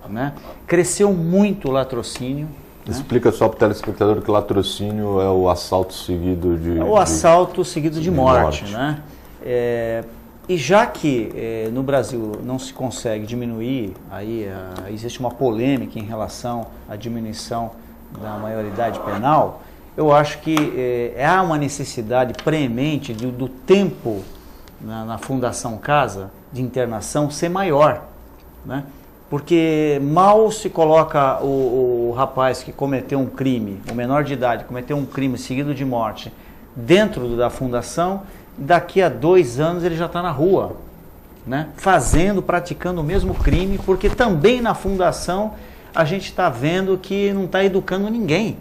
né? Cresceu muito o latrocínio. Explica só para o telespectador que latrocínio é o assalto seguido de... É o assalto seguido de morte, né? E já que no Brasil não se consegue diminuir, existe uma polêmica em relação à diminuição da maioridade penal, eu acho que há uma necessidade preemente do tempo na Fundação Casa de internação ser maior, né? Porque mal se coloca o rapaz que cometeu um crime, o menor de idade, cometeu um crime seguido de morte, dentro da fundação, daqui a 2 anos ele já está na rua, né? Praticando o mesmo crime, porque também na fundação a gente está vendo que não está educando ninguém,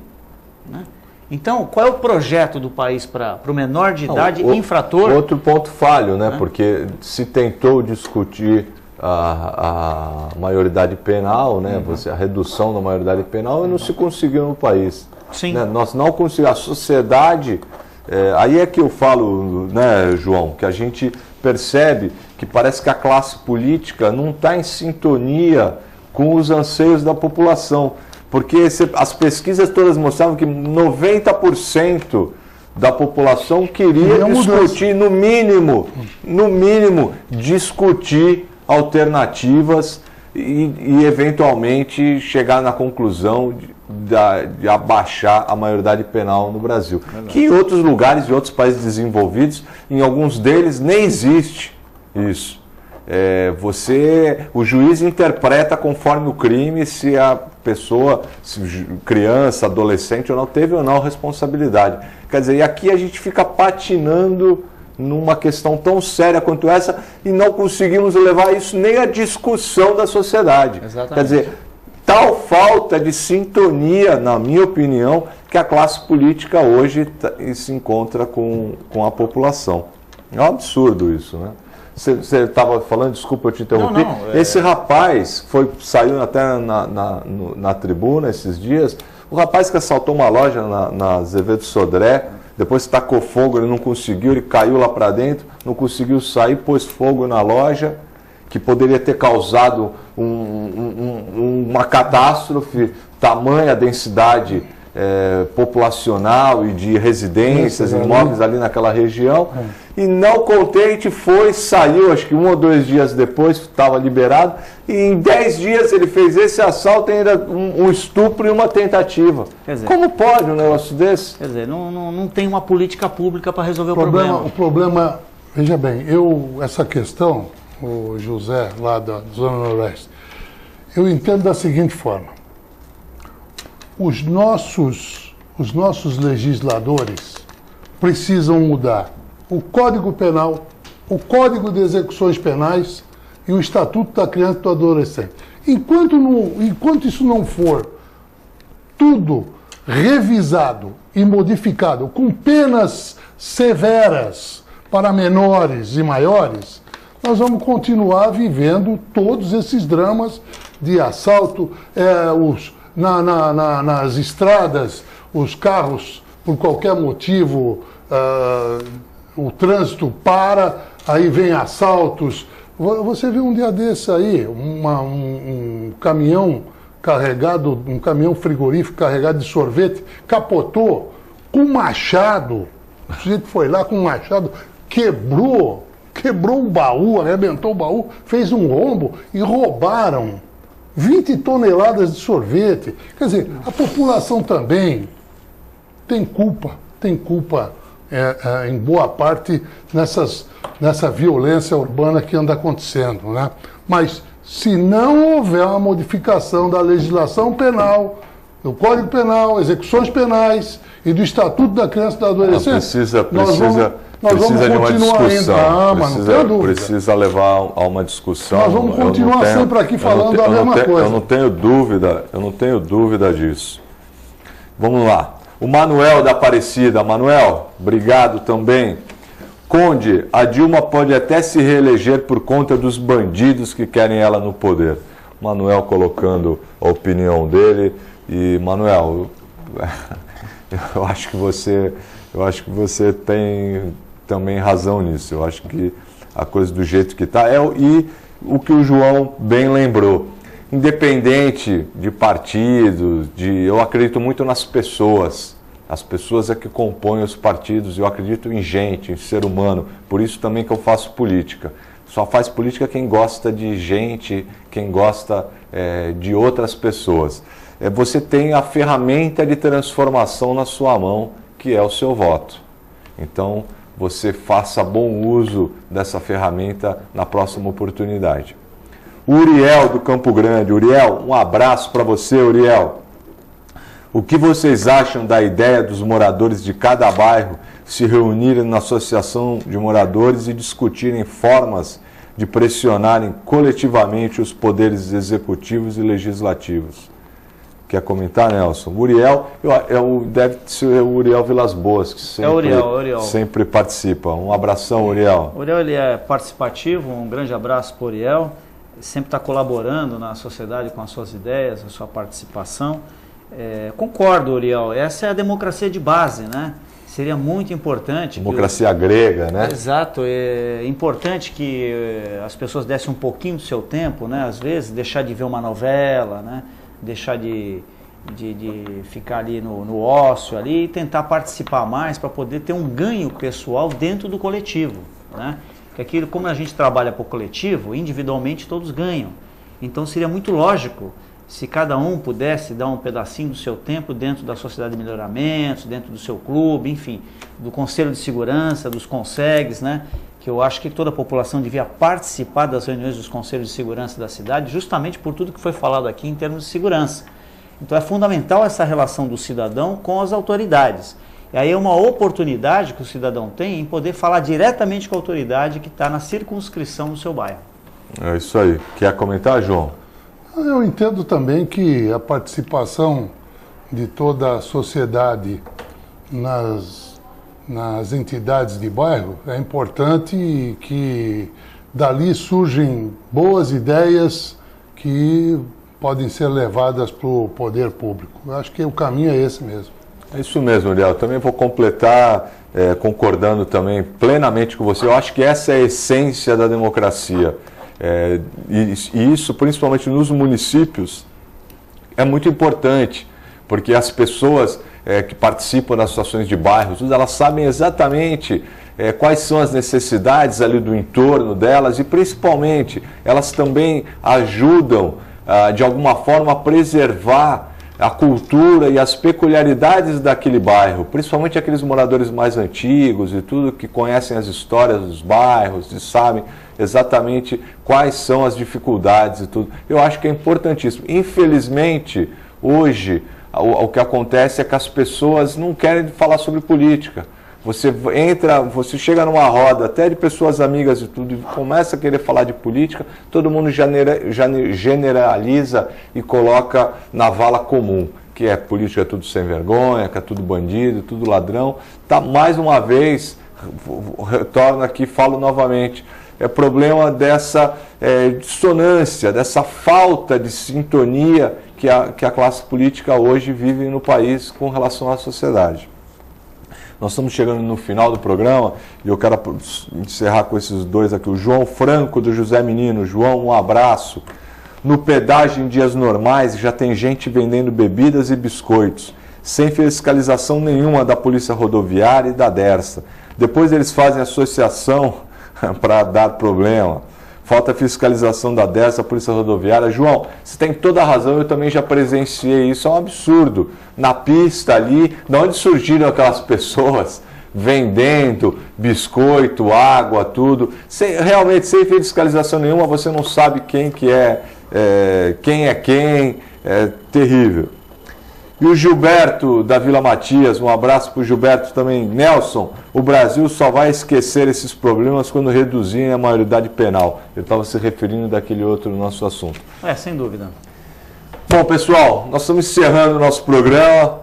né? Então, qual é o projeto do país para o menor de idade infrator? Outro ponto falho, né? Porque se tentou discutir a maioridade penal, né? A redução da maioridade penal, e não se conseguiu no país. Sim. Né? Nós não conseguimos. A sociedade, aí é que eu falo, né, João, que a gente percebe que parece que a classe política não está em sintonia com os anseios da população, porque as pesquisas todas mostravam que 90% da população queria discutir, no mínimo, discutir alternativas e eventualmente chegar na conclusão de abaixar a maioridade penal no Brasil. Que em outros lugares, em outros países desenvolvidos, em alguns deles nem existe isso. O juiz interpreta conforme o crime se a pessoa, criança, adolescente ou não, teve ou não responsabilidade. Quer dizer, e aqui a gente fica patinando numa questão tão séria quanto essa e não conseguimos levar isso nem à discussão da sociedade. Exatamente. Quer dizer, tal falta de sintonia, na minha opinião, que a classe política hoje se encontra com a população. É um absurdo isso, né? Você estava falando, desculpa eu te interrompi. Esse rapaz saiu até na tribuna esses dias, o rapaz que assaltou uma loja na Azevedo Sodré, depois tacou fogo, ele não conseguiu, ele caiu lá para dentro, não conseguiu sair, pôs fogo na loja, que poderia ter causado uma catástrofe, tamanha densidade populacional e de residências, imóveis ali naquela região. E não contente saiu, acho que 1 ou 2 dias depois, estava liberado, e em 10 dias ele fez esse assalto e ainda um estupro e uma tentativa. Quer dizer, como pode um negócio desse? Quer dizer, não tem uma política pública para resolver o problema. O problema, veja bem, essa questão, o José, lá da Zona Noroeste, eu entendo da seguinte forma: os nossos legisladores precisam mudar o Código Penal, o Código de Execuções Penais e o Estatuto da Criança e do Adolescente. Enquanto isso não for tudo revisado e modificado com penas severas para menores e maiores, nós vamos continuar vivendo todos esses dramas de assalto, nas estradas, os carros, por qualquer motivo, o trânsito para, aí vem assaltos. Você viu um dia desse aí, um caminhão carregado, um caminhão frigorífico carregado de sorvete, capotou com um machado. O sujeito foi lá com um machado, quebrou o baú, arrebentou o baú, fez um rombo e roubaram 20 toneladas de sorvete. Quer dizer, a população também tem culpa em boa parte nessa violência urbana que anda acontecendo, né? Mas se não houver uma modificação da legislação penal, do Código Penal, execuções penais e do Estatuto da Criança e do Adolescente, precisa nós vamos de uma continuar discussão. mas não tenho dúvida. Precisa levar a uma discussão. Nós vamos continuar sempre aqui falando a mesma coisa. Eu não tenho dúvida disso. Vamos lá. O Manuel da Aparecida. Manuel, obrigado também. Conde, a Dilma pode até se reeleger por conta dos bandidos que querem ela no poder. Manuel colocando a opinião dele. E, Manuel, eu acho que você tem também razão nisso. Eu acho que a coisa do jeito que está e o que o João bem lembrou. Independente de partidos, eu acredito muito nas pessoas. As pessoas é que compõem os partidos. Eu acredito em gente, em ser humano. Por isso também que eu faço política. Só faz política quem gosta de gente, quem gosta de outras pessoas. Você tem a ferramenta de transformação na sua mão, que é o seu voto. Então, você faça bom uso dessa ferramenta na próxima oportunidade. Uriel do Campo Grande. Uriel, um abraço para você, Uriel. O que vocês acham da ideia dos moradores de cada bairro se reunirem na associação de moradores e discutirem formas de pressionarem coletivamente os poderes executivos e legislativos? Quer comentar, Nelson? Uriel, deve ser o Uriel Vilas Boas, que sempre participa. Um abração, Uriel. Uriel, ele é participativo, um grande abraço para o Uriel. Ele sempre está colaborando na sociedade com as suas ideias, a sua participação. Concordo, Uriel, essa é a democracia de base, né? Seria muito importante... Democracia grega, né? Exato, é importante que as pessoas dessem um pouquinho do seu tempo, né? Às vezes, deixar de ver uma novela, né? Deixar de ficar ali no ócio ali e tentar participar mais para poder ter um ganho pessoal dentro do coletivo, né? Porque aquilo, como a gente trabalha para o coletivo, individualmente todos ganham. Então seria muito lógico se cada um pudesse dar um pedacinho do seu tempo dentro da Sociedade de Melhoramentos, dentro do seu clube, enfim, do Conselho de Segurança, dos CONSEGs, né? Que eu acho que toda a população devia participar das reuniões dos Conselhos de Segurança da cidade, justamente por tudo que foi falado aqui em termos de segurança. Então é fundamental essa relação do cidadão com as autoridades. E aí é uma oportunidade que o cidadão tem em poder falar diretamente com a autoridade que está na circunscrição do seu bairro. É isso aí. Quer comentar, João? Eu entendo também que a participação de toda a sociedade nas entidades de bairro é importante e que dali surgem boas ideias que podem ser levadas para o poder público. Eu acho que o caminho é esse mesmo. É isso mesmo, Uriel. Também vou completar, concordando também plenamente com você. Eu acho que essa é a essência da democracia. E isso, principalmente nos municípios, é muito importante, porque as pessoas que participam das associações de bairros, elas sabem exatamente quais são as necessidades ali do entorno delas e, principalmente, elas também ajudam, de alguma forma, a preservar a cultura e as peculiaridades daquele bairro, principalmente aqueles moradores mais antigos e tudo, que conhecem as histórias dos bairros e sabem exatamente quais são as dificuldades e tudo. Eu acho que é importantíssimo. Infelizmente, hoje, o que acontece é que as pessoas não querem falar sobre política. Você chega numa roda, até de pessoas amigas e tudo, e começa a querer falar de política, todo mundo generaliza e coloca na vala comum, que é política tudo sem vergonha, que é tudo bandido, tudo ladrão. Tá, mais uma vez, retorno aqui, falo novamente, é problema dessa dissonância, dessa falta de sintonia que a classe política hoje vive no país com relação à sociedade. Nós estamos chegando no final do programa e eu quero encerrar com esses dois aqui. O João Franco, do José Menino. João, um abraço. No pedágio em dias normais já tem gente vendendo bebidas e biscoitos, sem fiscalização nenhuma da Polícia Rodoviária e da Dersa. Depois eles fazem associação para dar problema. Falta fiscalização da Dersa, Polícia Rodoviária. João, você tem toda a razão, eu também já presenciei isso, é um absurdo. Na pista ali, de onde surgiram aquelas pessoas vendendo biscoito, água, tudo, realmente sem fiscalização nenhuma, você não sabe quem é terrível. E o Gilberto, da Vila Matias, um abraço para o Gilberto também. Nelson, o Brasil só vai esquecer esses problemas quando reduzirem a maioridade penal. Eu estava se referindo daquele outro nosso assunto. Sem dúvida. Bom, pessoal, nós estamos encerrando o nosso programa.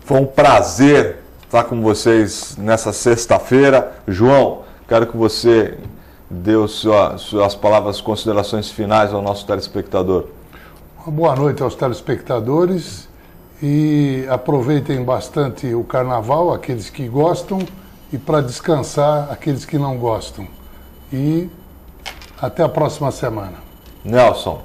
Foi um prazer estar com vocês nessa sexta-feira. João, quero que você dê suas palavras, considerações finais ao nosso telespectador. Uma boa noite aos telespectadores. E aproveitem bastante o carnaval, aqueles que gostam, e para descansar, aqueles que não gostam. E até a próxima semana. Nelson.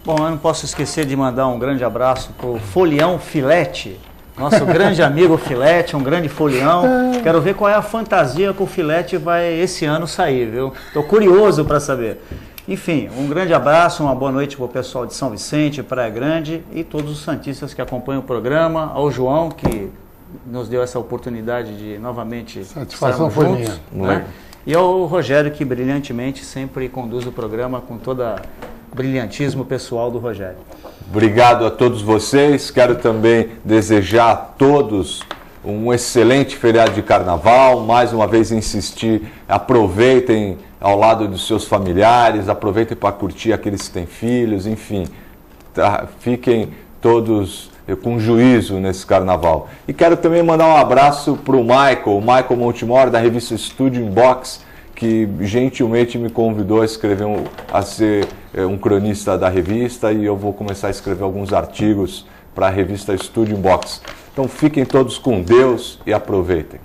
Bom, eu não posso esquecer de mandar um grande abraço para o Folião Filete, nosso grande amigo Filete, um grande folião. Quero ver qual é a fantasia que o Filete vai esse ano sair, viu? Estou curioso para saber. Enfim, um grande abraço, uma boa noite para o pessoal de São Vicente, Praia Grande e todos os santistas que acompanham o programa, ao João, que nos deu essa oportunidade de novamente satisfação foi juntos, né? E ao Rogério, que brilhantemente sempre conduz o programa com todo o brilhantismo pessoal do Rogério. Obrigado a todos vocês, quero também desejar a todos um excelente feriado de carnaval, mais uma vez insistir, aproveitem ao lado dos seus familiares, aproveitem para curtir aqueles que têm filhos, enfim, fiquem todos com juízo nesse carnaval. E quero também mandar um abraço para o Michael Montemor, da revista Studio Inbox, que gentilmente me convidou a ser um cronista da revista, e eu vou começar a escrever alguns artigos para a revista Studio Inbox. Então fiquem todos com Deus e aproveitem.